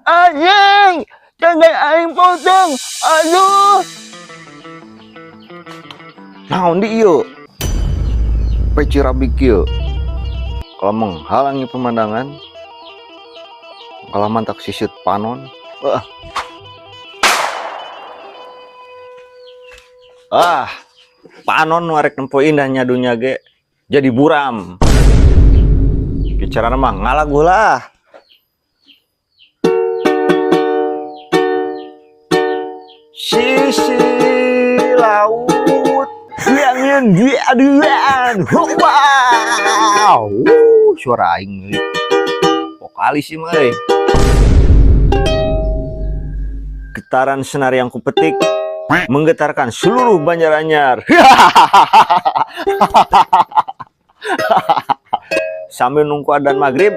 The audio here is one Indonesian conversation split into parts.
Anjing, jangan aing potong. Aduh. Naon di ieu? Peci rabik ieu. Kalau menghalangi pemandangan, kalau mantak sisut panon. Panon warek nempo indahnya dunia ge jadi buram. Bicara mah ngalaguh lah. Sisi laut yang diaduan. Wow, suara aing vokalis sih mah. Getaran senar yang kupetik menggetarkan seluruh Banjaranyar. Sambil nunggu adzan maghrib,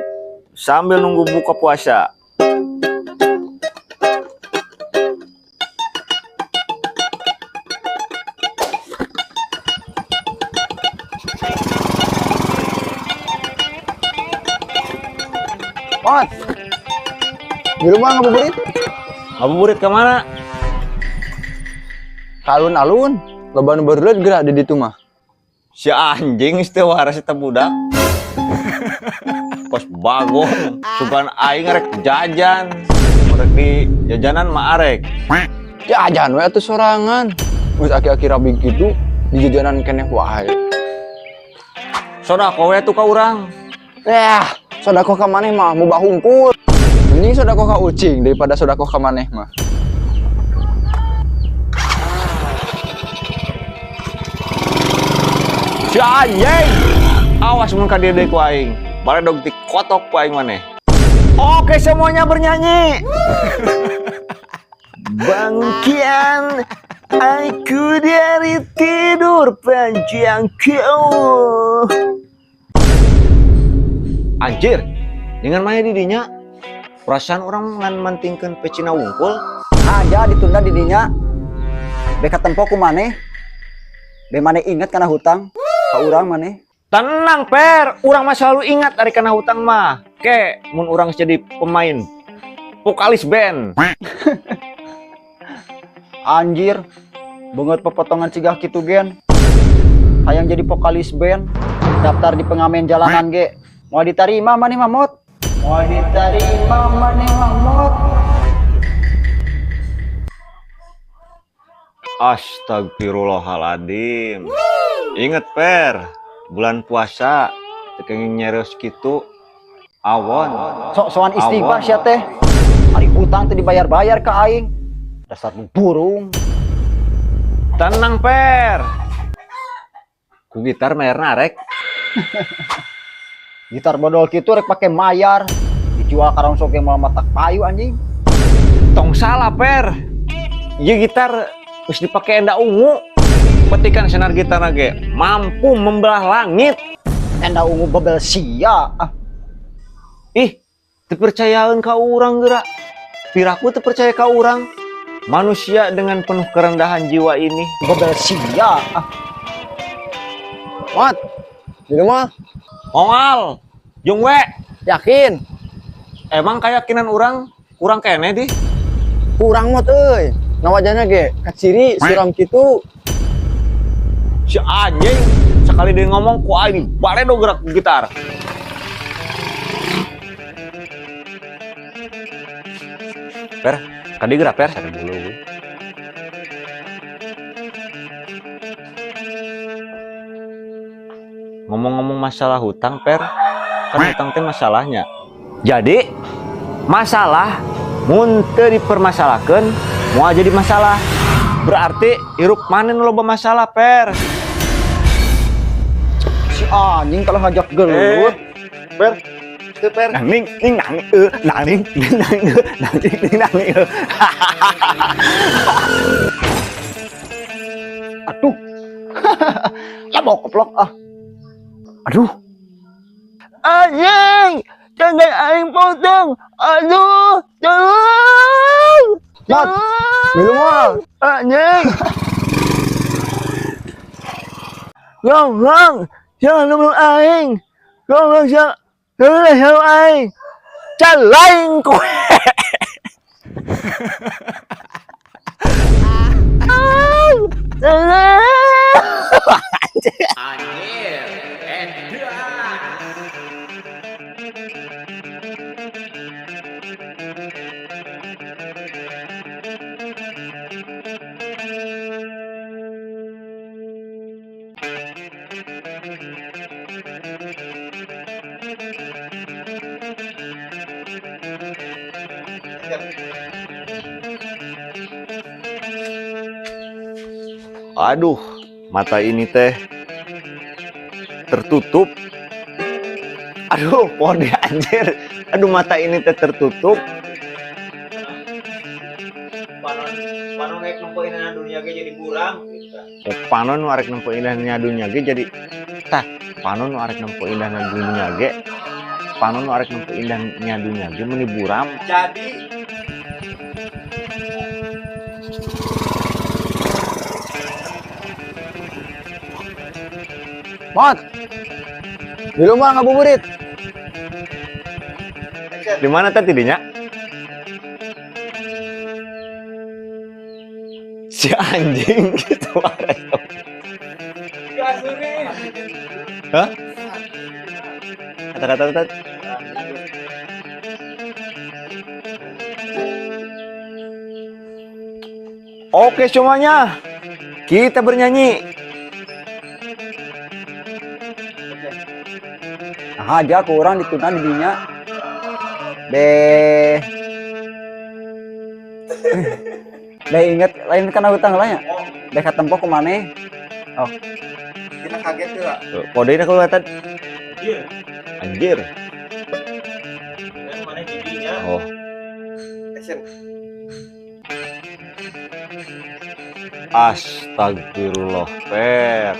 sambil nunggu buka puasa. Mat, di rumah ngabuburit? Ngabuburit kemana? Ka alun-alun, loba nu barulat geura di ditu mah. Si anjing teh waras eta budak. Kos bagong, sugan aing rek jajan. Rek di jajanan mah arek. Jajan we atuh sorangan. Geus aki-aki rabi kitu di jajanan keneh wae. Sodako we tuh ka urang. Sodako ka maneh mah mau bahungkul. Mending sodako ka ucing daripada sodako ka maneh mah. Si anjing, awas mun ka dieu deui ku aing. Baledog dikotok ku aing maneh. Oke, semuanya bernyanyi. Bangun kian, aku dari tidur panjangku. Anjir, dengan maya didinya, perasaan orang ngan mantingkeun pecina wungkul. Aja ditunda didinya. Beka tempo ku maneh. Be maneh inget kana hutang ka urang maneh. Tenang Per, urang mah selalu ingat dari kana hutang mah. Ke, mun urang jadi pemain vokalis band. Anjir. Beungeut pepotongan cigah kitu gen. Hayang jadi vokalis band, daftar di pengamen jalanan ge. Mau diterima maneh mamot. Mau diterima maneh mamot. Astagfirullahaladzim. Ingat Per, bulan puasa tekenging nyereus kitu awon. Sok-sokan istighfar sia teh. Ari hutang teh dibayar-bayar ka aing. Dasar burung. Tenang Per. Ku gitar mayarna rek. Gitar bodol kitu rek pake mayar. Dijual karang sok ge moal matak payu anjing. Tong salah Per. Ieu gitar geus dipake enda ungu. Petikan senar gitar ge mampu membelah langit. Enda ungu bebel sia. Ih, teu percayaeun ka urang geura. Piraku teu percaya ka urang. Manusia dengan penuh kerendahan jiwa ini bebel sia. Mat, di rumah? Ongal, jeung we. Yakin? Emang keyakinan urang kurang kene di? Kurang mot euy. Nawajana ge kaciri siram kitu. Si anjing sekali dia ngomong ku aing baledog gerak gitar. Per, kadi gerak Per sadar dulu. Ngomong-ngomong masalah hutang Per, kan hutang teh masalahnya. Jadi masalah mun teu dipermasalahkeun moal jadi masalah. Berarti hirup mana nu loba masalah Per. Si anjing kalau ngajak gelut. Per, itu Per. Nangning, nangning. Aduh. Labok keplok ah. Aduh. Anjing, jangan aing potong. Aduh, tolong. Mat, minum mah. Anjing. Gong, jangan lupa aing. Gong, jangan lupa aing. Calaing kowe. Aduh, mata ini teh tertutup. Aduh, pode anjir. Aduh, mata ini teh tertutup. Panon naik nempuin dunia ge jadi burang gitu. Oh, panon nu arek nempo indahnya dunia ge jadi tah, panon nu arek nempo indahnya dunia ge. Panon nu arek nempo indahnya dunia ge meuni buram. Jadi Mot. Di rumah ngabuburit. Di mana tadi dinya? Si anjing gitu arek. Hah? Kata-kata. Oke semuanya, kita bernyanyi. Nah, aja kurang dituna di dinya. Inget lain kana hutang lah ya. Beh katempo ku maneh. kita kaget tuh lah. Kodein aku kata Iya. anjir. Dan mana giginya? Oh, Action. astagfirullah, Per.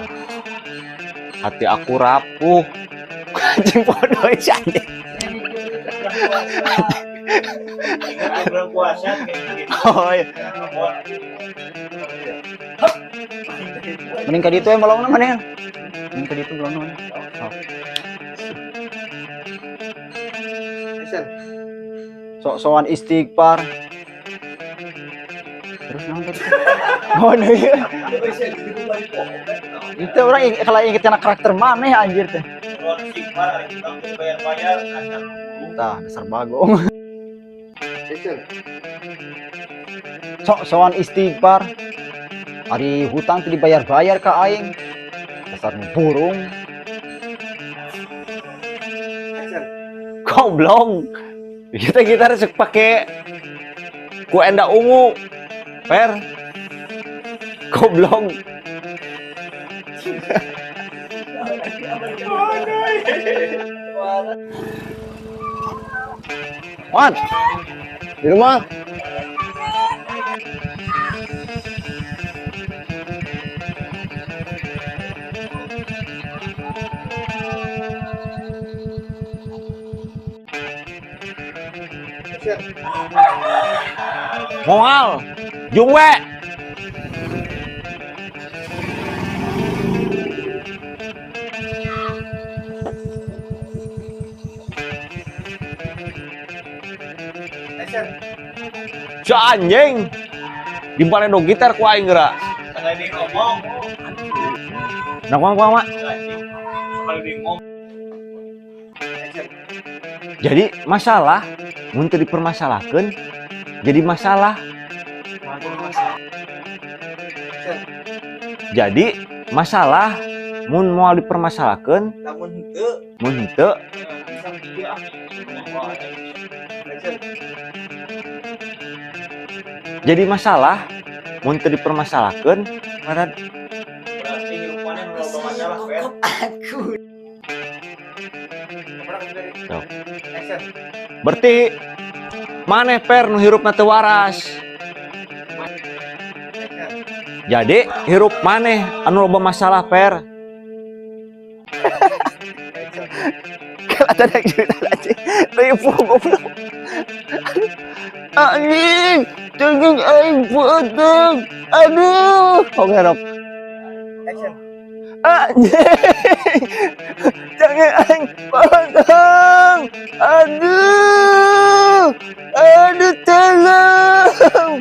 Hati aku rapuh. Anjing bodoh si anjing. Ingat bulan puasa kayak gitu. Oh iya. Mending ka ditu melong maneh. Mending ka ditu melong. Action. Sok-sokan istighfar. Terus naon tadi? Bodoh ya. Itu orang kalau inget kana karakter maneh anjir teh. Ruang istighfar hari kita bayar-bayar kacang. Tah dasar bagong. Action. Sok-sokan istighfar. Ari hutang teh dibayar-bayar ka aing. Dasar burung. Action. Goblok. Kita harus pakai ku enda ungu. Per. Goblok. Wan. Di rumah. Moal. Jungwe. Action. Si anjing. Dimpale do gitar ku aing geura. Tengah di ngomong. Nah, kumaha? Anjing. Sekali di ngomong. Action. Jadi masalah mun teu dipermasalahkeun jadi masalah. Jadi masalah mun moal dipermasalahkeun Namun henteu mun henteu bisa kieu ah. Action. jadi masalah mun teu dipermasalahkeun ngaran Berarti hidupannya menurut masalah, Ben. Sok. Action. berarti maneh Per nu hirupna teu waras. Action. Jadi hirup maneh anu loba masalah Per. Kata ada cerita aja. Ribu goblok. Anjing, jangan aing potong. Aduh, Oke, Rok. Action. anjing, jangan aing potong. Aduh, tolong.